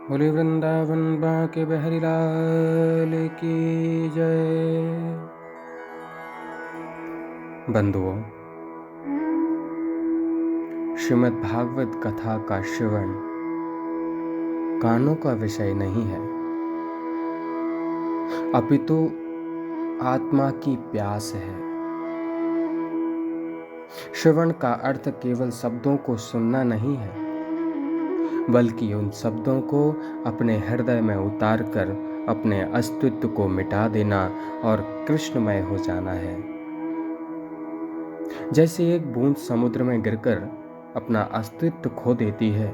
बोले वृंदावन बांके बिहारी लाल की जय। बंधुओं, श्रीमद् भागवत कथा का श्रवण कानों का विषय नहीं है, अपितु आत्मा की प्यास है। श्रवण का अर्थ केवल शब्दों को सुनना नहीं है, बल्कि उन शब्दों को अपने हृदय में उतारकर अपने अस्तित्व को मिटा देना और कृष्णमय हो जाना है। जैसे एक बूंद समुद्र में गिरकर अपना अस्तित्व खो देती है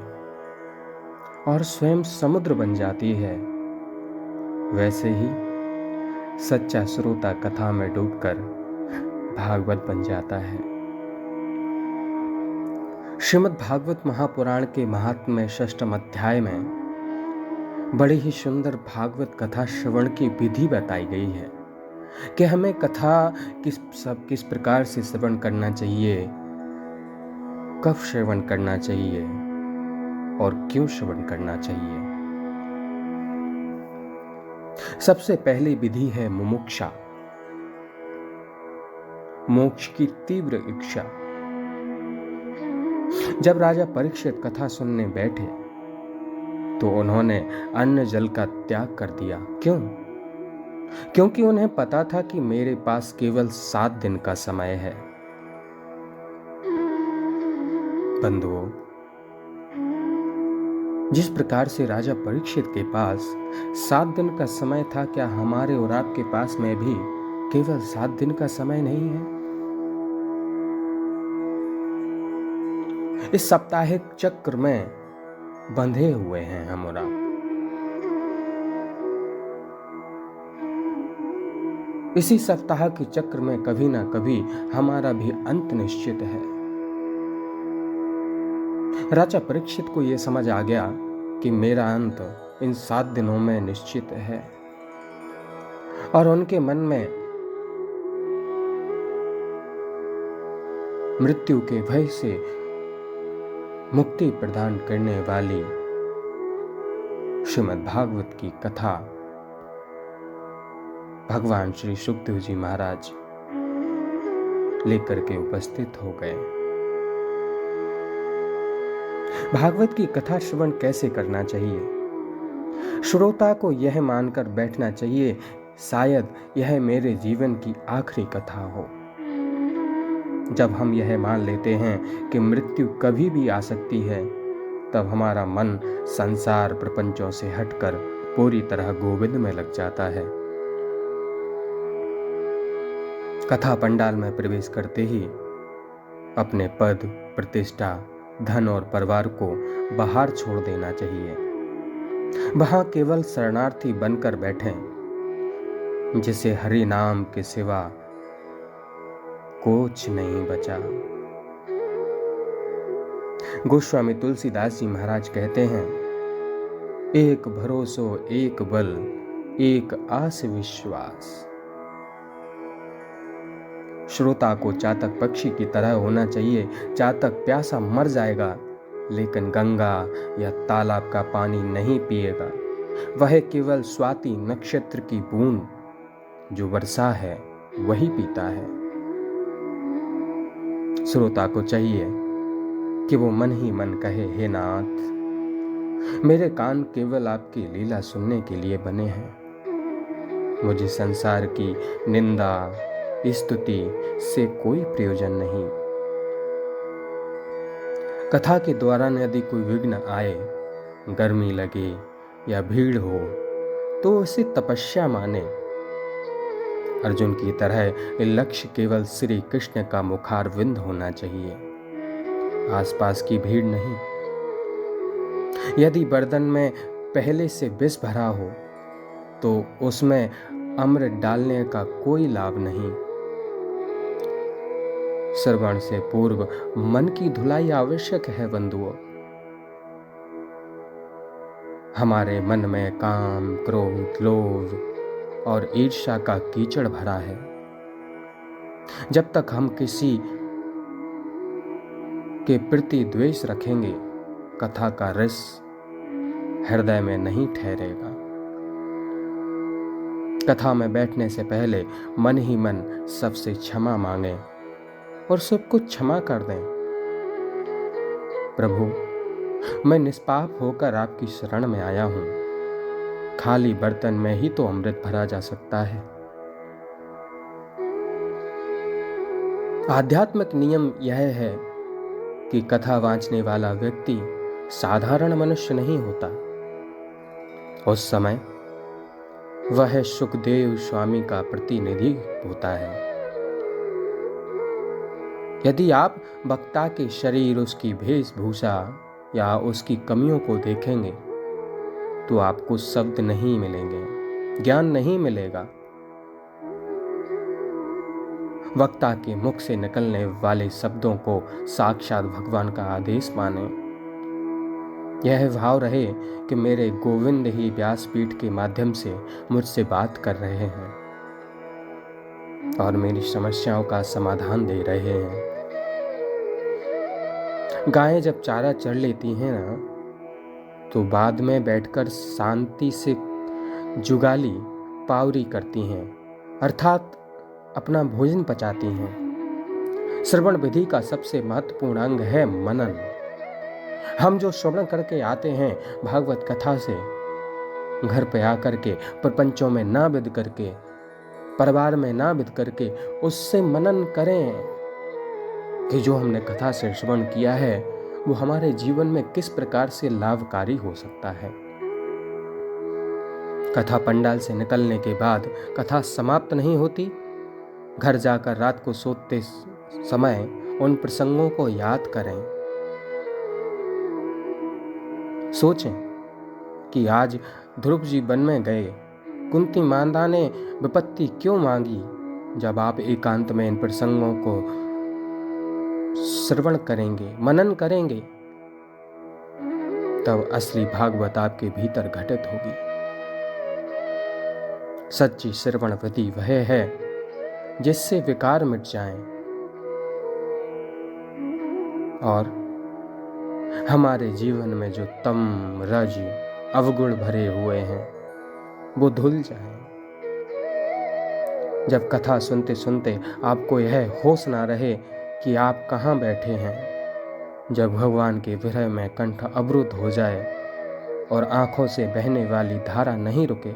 और स्वयं समुद्र बन जाती है, वैसे ही सच्चा श्रोता कथा में डूबकर भागवत बन जाता है। श्रीमद् भागवत महापुराण के महात्म्य 6th अध्याय में बड़ी ही सुंदर भागवत कथा श्रवण की विधि बताई गई है कि हमें कथा किस प्रकार से श्रवण करना चाहिए, कब श्रवण करना चाहिए और क्यों श्रवण करना चाहिए। सबसे पहली विधि है मुमुक्षा, मोक्ष की तीव्र इच्छा। जब राजा परीक्षित कथा सुनने बैठे तो उन्होंने अन्न जल का त्याग कर दिया। क्यों? क्योंकि उन्हें पता था कि मेरे पास केवल 7 दिन का समय है। बंधुओं, जिस प्रकार से राजा परीक्षित के पास 7 दिन का समय था, क्या हमारे और आपके पास में भी केवल 7 दिन का समय नहीं है? इस साप्ताहिक चक्र में बंधे हुए हैं हम और आप। इसी सप्ताह के चक्र में कभी ना कभी हमारा भी अंत निश्चित है। राजा परीक्षित को यह समझ आ गया कि मेरा अंत इन 7 दिनों में निश्चित है, और उनके मन में मृत्यु के भय से मुक्ति प्रदान करने वाली श्रीमद् भागवत की कथा भगवान श्री सुखदेव जी महाराज लेकर के उपस्थित हो गए। भागवत की कथा श्रवण कैसे करना चाहिए? श्रोता को यह मानकर बैठना चाहिए, शायद यह मेरे जीवन की आखिरी कथा हो। जब हम यह मान लेते हैं कि मृत्यु कभी भी आ सकती है, तब हमारा मन संसार प्रपंचों से हटकर पूरी तरह गोविंद में लग जाता है। कथा पंडाल में प्रवेश करते ही अपने पद, प्रतिष्ठा, धन और परिवार को बाहर छोड़ देना चाहिए। वहां केवल शरणार्थी बनकर बैठें, जिसे हरि नाम के सिवा कुछ नहीं बचा। गोस्वामी तुलसीदास जी महाराज कहते हैं, एक भरोसो एक बल एक आस विश्वास। श्रोता को चातक पक्षी की तरह होना चाहिए। चातक प्यासा मर जाएगा, लेकिन गंगा या तालाब का पानी नहीं पिएगा। वह केवल स्वाति नक्षत्र की बूंद जो वर्षा है वही पीता है। श्रोता को चाहिए कि वो मन ही मन कहे, हे नाथ, मेरे कान केवल आपकी लीला सुनने के लिए बने हैं। मुझे संसार की निंदा स्तुति से कोई प्रयोजन नहीं। कथा के दौरान यदि कोई विघ्न आए, गर्मी लगे या भीड़ हो, तो उसे तपस्या माने। अर्जुन की तरह लक्ष्य केवल श्री कृष्ण का मुखारविंद होना चाहिए, आसपास की भीड़ नहीं। यदि बर्तन में पहले से विष भरा हो, तो उसमें अमृत डालने का कोई लाभ नहीं। श्रवण से पूर्व मन की धुलाई आवश्यक है। बंधुओं, हमारे मन में काम, क्रोध, लोभ और ईर्ष्या का कीचड़ भरा है। जब तक हम किसी के प्रति द्वेष रखेंगे, कथा का रस हृदय में नहीं ठहरेगा। कथा में बैठने से पहले मन ही मन सबसे क्षमा मांगें और सबको क्षमा कर दें। प्रभु, मैं निष्पाप होकर आपकी शरण में आया हूं। खाली बर्तन में ही तो अमृत भरा जा सकता है। आध्यात्मिक नियम यह है कि कथा वांचने वाला व्यक्ति साधारण मनुष्य नहीं होता। उस समय वह सुखदेव स्वामी का प्रतिनिधि होता है। यदि आप वक्ता के शरीर, उसकी वेशभूषा या उसकी कमियों को देखेंगे तो आपको शब्द नहीं मिलेंगे, ज्ञान नहीं मिलेगा। वक्ता के मुख से निकलने वाले शब्दों को साक्षात भगवान का आदेश माने। यह भाव रहे कि मेरे गोविंद ही व्यासपीठ के माध्यम से मुझसे बात कर रहे हैं और मेरी समस्याओं का समाधान दे रहे हैं। गायें जब चारा चढ़ लेती हैं ना, तो बाद में बैठकर शांति से जुगाली पावरी करती हैं, अर्थात अपना भोजन पचाती हैं। श्रवण विधि का सबसे महत्वपूर्ण अंग है मनन। हम जो श्रवण करके आते हैं भागवत कथा से, घर पे आकर के प्रपंचों में ना विद करके, परिवार में ना विद करके उससे मनन करें कि जो हमने कथा से श्रवण किया है वो हमारे जीवन में किस प्रकार से लाभकारी हो सकता है। कथा पंडाल से निकलने के बाद कथा समाप्त नहीं होती। घर जाकर रात को सोते समय उन प्रसंगों को याद करें। सोचें कि आज ध्रुव जी वन में गए, कुंती माता ने विपत्ति क्यों मांगी। जब आप एकांत में इन प्रसंगों को श्रवण करेंगे, मनन करेंगे, तब असली भागवत आपके भीतर घटित होगी। सच्ची श्रवण विधि वह है जिससे विकार मिट जाएं और हमारे जीवन में जो तम रज अवगुण भरे हुए हैं वो धुल जाएं। जब कथा सुनते सुनते आपको यह होश ना रहे कि आप कहाँ बैठे हैं, जब भगवान के विरह में कंठ अवरुद्ध हो जाए और आंखों से बहने वाली धारा नहीं रुके,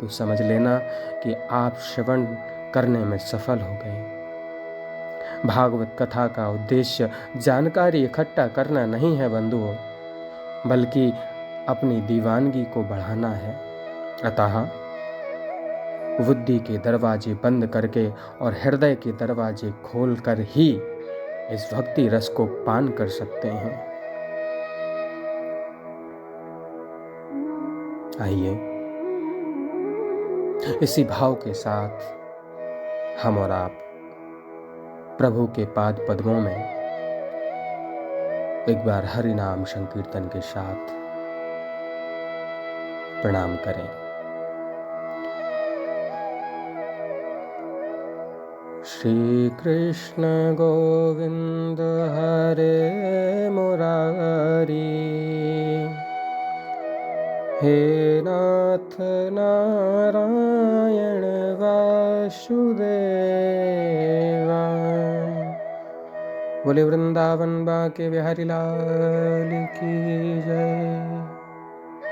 तो समझ लेना कि आप श्रवण करने में सफल हो गए। भागवत कथा का उद्देश्य जानकारी इकट्ठा करना नहीं है बंधुओं, बल्कि अपनी दीवानगी को बढ़ाना है। अतः बुद्धि के दरवाजे बंद करके और हृदय के दरवाजे खोलकर ही इस भक्ति रस को पान कर सकते हैं। आइए इसी भाव के साथ हम और आप प्रभु के पाद पद्मों में एक बार हरि नाम संकीर्तन के साथ प्रणाम करें। श्री कृष्ण गोविंद हरे मुरारी, हे नाथ नारायण वासुदेवा। बोले वृंदावन बाके बिहारी लाल की जय।